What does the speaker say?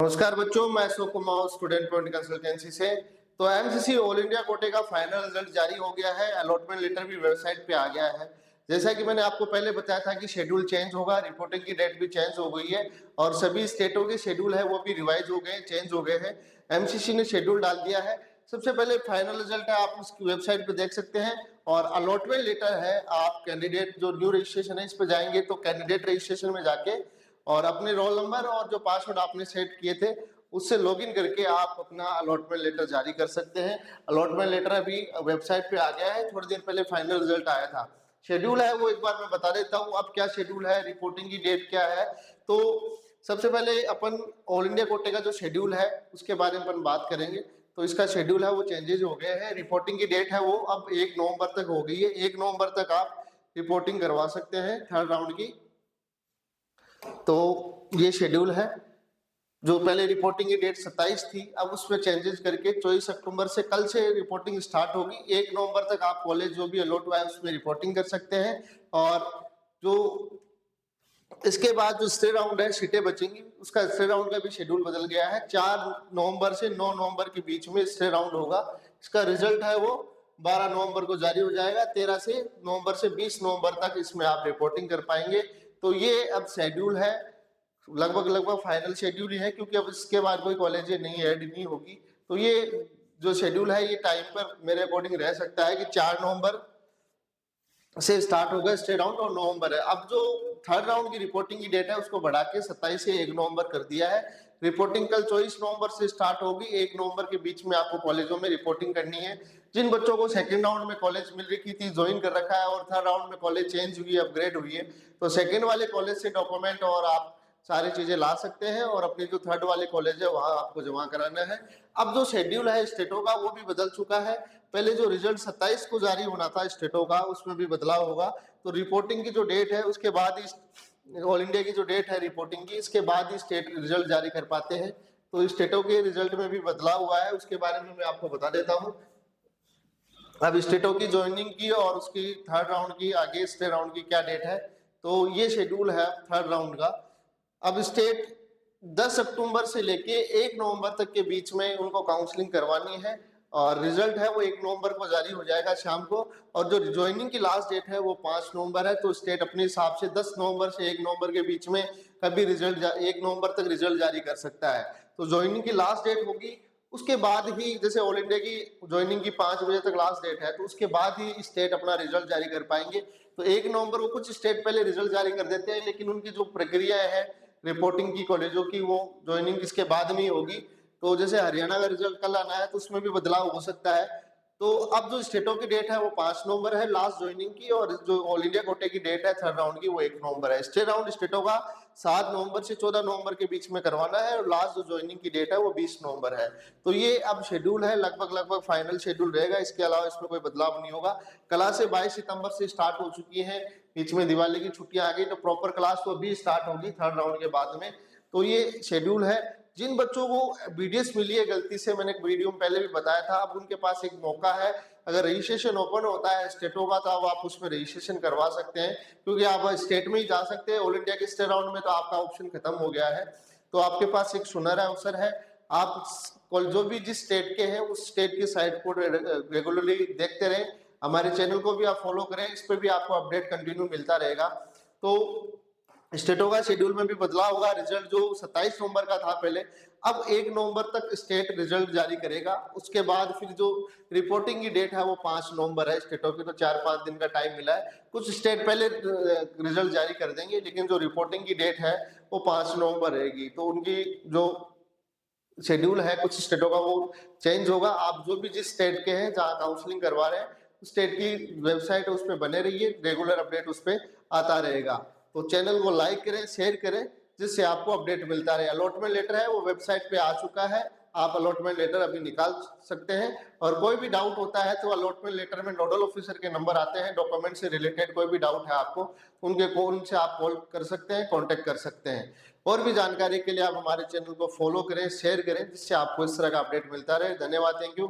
नमस्कार बच्चों, मैं Ashok Kumar student point consultancy से। तो एमसीसी ऑल इंडिया कोटे का फाइनल रिजल्ट जारी हो गया है। अलॉटमेंट लेटर भी वेबसाइट पे आ गया है। जैसा कि मैंने आपको पहले बताया था कि शेड्यूल चेंज होगा, रिपोर्टिंग की डेट भी चेंज हो गई है और सभी स्टेटों के शेड्यूल है वो भी रिवाइज हो गए, चेंज हो गए हैं। एमसीसी ने शेड्यूल डाल दिया है। सबसे पहले फाइनल रिजल्ट है, आप उसकी वेबसाइट पे देख सकते हैं। और अलॉटमेंट लेटर है, आप कैंडिडेट जो न्यू रजिस्ट्रेशन है इस पे जाएंगे तो कैंडिडेट रजिस्ट्रेशन में जाके और अपने रोल नंबर और जो पासवर्ड आपने सेट किए थे उससे लॉगिन करके आप अपना अलॉटमेंट लेटर जारी कर सकते हैं। अलॉटमेंट लेटर अभी वेबसाइट पे आ गया है, थोड़ी देर पहले फाइनल रिजल्ट आया था। शेड्यूल है वो एक बार मैं बता देता हूँ अब क्या शेड्यूल है, रिपोर्टिंग की डेट क्या है। तो सबसे पहले अपन ऑल इंडिया कोटे का जो शेड्यूल है उसके बारे में अपन बात करेंगे। तो इसका शेड्यूल है वो चेंजेस हो गए हैं। रिपोर्टिंग की डेट है वो अब 1 नवंबर तक हो गई है। 1 नवंबर तक आप रिपोर्टिंग करवा सकते हैं थर्ड राउंड की। तो ये शेड्यूल है। जो पहले रिपोर्टिंग की डेट 27 थी, अब उसमें चेंजेस करके 24 अक्टूबर से कल से रिपोर्टिंग स्टार्ट होगी। 1 नवंबर तक आप कॉलेज जो भी अलॉट हुआ है उसमें रिपोर्टिंग कर सकते हैं। और जो इसके बाद जो स्टे राउंड है, सीटें बचेंगी, उसका स्टे राउंड का भी शेड्यूल बदल गया है। 4 नवंबर से 9 नवंबर के बीच में स्टे राउंड होगा। इसका रिजल्ट है वो 12 नवंबर को जारी हो जाएगा। 13 से नवंबर से 20 नवंबर तक इसमें आप रिपोर्टिंग कर पाएंगे। तो ये अब शेड्यूल है, लगभग फाइनल शेड्यूल ही है, क्योंकि अब इसके बाद कोई कॉलेज नहीं ऐड नहीं होगी। तो ये जो शेड्यूल है ये टाइम पर मेरे अकॉर्डिंग रह सकता है कि 4 नवंबर से स्टार्ट होगा स्टे राउंड और नवंबर है। अब जो थर्ड राउंड की रिपोर्टिंग की डेट है उसको बढ़ा के 27 से 1 नवंबर कर दिया है। रिपोर्टिंग कल 24 नवंबर से स्टार्ट होगी। 1 नवंबर के बीच में आपको कॉलेजों में रिपोर्टिंग करनी है। जिन बच्चों को सेकंड राउंड में कॉलेज मिल रही थी, ज्वाइन कर रखा है और थर्ड राउंड में कॉलेज चेंज हुई, अपग्रेड हुई है, तो सेकंड वाले कॉलेज से डॉक्यूमेंट और आप सारी चीजें ला सकते हैं और अपनी जो थर्ड वाले कॉलेज है वहां आपको जमा कराना है। अब जो शेड्यूल है स्टेटों का वो भी बदल चुका है। पहले जो रिजल्ट 27 को जारी होना था स्टेटों का, उसमें भी बदलाव होगा। तो रिपोर्टिंग की जो डेट है उसके बाद ही ऑल इंडिया की जो डेट है रिपोर्टिंग की, इसके बाद ही स्टेट रिजल्ट जारी कर पाते हैं। तो स्टेटों के रिजल्ट में भी बदलाव हुआ है, उसके बारे में मैं आपको बता देता हूँ। अब स्टेटों की ज्वाइनिंग की और उसकी थर्ड राउंड की आगे स्टे राउंड की क्या डेट है। तो ये शेड्यूल है थर्ड राउंड का। अब स्टेट 10 अक्टूबर से लेके 1 नवंबर तक के बीच में उनको काउंसलिंग करवानी है और रिजल्ट है वो 1 नवंबर को जारी हो जाएगा शाम को। और जो ज्वाइनिंग की लास्ट डेट है वो 5 नवंबर है। तो स्टेट अपने हिसाब से 10 नवंबर से 1 नवंबर के बीच में कभी रिजल्ट 1 नवंबर तक रिजल्ट जारी कर सकता है। तो ज्वाइनिंग की लास्ट डेट होगी, उसके बाद ही, जैसे ऑल इंडिया की ज्वाइनिंग की 5 बजे तक लास्ट डेट है, तो उसके बाद ही स्टेट अपना रिजल्ट जारी कर पाएंगे। तो 1 नवंबर को कुछ स्टेट पहले रिजल्ट जारी कर देते हैं, लेकिन उनकी जो प्रक्रिया है रिपोर्टिंग की कॉलेजों की, वो ज्वाइनिंग इसके बाद में होगी। तो जैसे हरियाणा का रिजल्ट कल आना है तो उसमें भी बदलाव हो सकता है। तो अब जो स्टेटों की डेट है वो 5 नवंबर है लास्ट ज्वाइनिंग की, और जो ऑल इंडिया कोटे की डेट है थर्ड राउंड की वो 1 नवंबर है। स्टे राउंड स्टेटों का 7 नवंबर से 14 नवंबर के बीच में करवाना है और लास्ट जो ज्वाइनिंग की डेट है वो 20 नवंबर है। तो ये अब शेड्यूल है, लगभग फाइनल शेड्यूल रहेगा। इसके अलावा इसमें कोई बदलाव नहीं होगा। क्लासें 22 सितंबर से स्टार्ट हो चुकी हैं, बीच में दिवाली की छुट्टियां आ गई, तो प्रॉपर क्लास तो अभी स्टार्ट होगी थर्ड राउंड के बाद में। तो ये शेड्यूल है। जिन बच्चों को बीडीएस मिली है गलती से, मैंने एक वीडियो में पहले भी बताया था, अब उनके पास एक मौका है। अगर रजिस्ट्रेशन ओपन होता है स्टेटों का तो अब आप उसमें रजिस्ट्रेशन करवा सकते हैं, क्योंकि आप स्टेट में ही जा सकते हैं। ऑल इंडिया के स्टेट राउंड में तो आपका ऑप्शन खत्म हो गया है। तो आपके पास एक सुनहरा अवसर है। आप जो भी जिस स्टेट के हैं उस स्टेट की साइट को रेगुलरली देखते रहें। हमारे चैनल को भी आप फॉलो करें, इस पर भी आपको अपडेट कंटिन्यू मिलता रहेगा। तो स्टेटों का शेड्यूल में भी बदलाव होगा। रिजल्ट जो 27 नवंबर का था पहले, अब 1 नवंबर तक स्टेट रिजल्ट जारी करेगा। उसके बाद फिर जो रिपोर्टिंग की डेट है वो 5 नवंबर है स्टेटों की। तो 4-5 दिन का टाइम मिला है। कुछ स्टेट पहले रिजल्ट जारी कर देंगे, लेकिन जो रिपोर्टिंग की डेट है वो 5 नवंबर रहेगी। तो उनकी जो शेड्यूल है कुछ स्टेटों का वो चेंज होगा। आप जो भी जिस स्टेट के हैं जहाँ काउंसलिंग करवा रहे हैं उस स्टेट की वेबसाइट है उस पर बने रहिए, रेगुलर अपडेट उस पर आता रहेगा। तो चैनल को लाइक करें, शेयर करें, जिससे आपको अपडेट मिलता रहे। अलॉटमेंट लेटर है वो वेबसाइट पे आ चुका है, आप अलॉटमेंट लेटर अभी निकाल सकते हैं। और कोई भी डाउट होता है तो अलॉटमेंट लेटर में नोडल ऑफिसर के नंबर आते हैं। डॉक्यूमेंट से रिलेटेड कोई भी डाउट है आपको, उनसे आप कॉल कर सकते हैं, कॉन्टेक्ट कर सकते हैं। और भी जानकारी के लिए आप हमारे चैनल को फॉलो करें, शेयर करें, जिससे आपको इस तरह का अपडेट मिलता रहे। धन्यवाद, थैंक यू।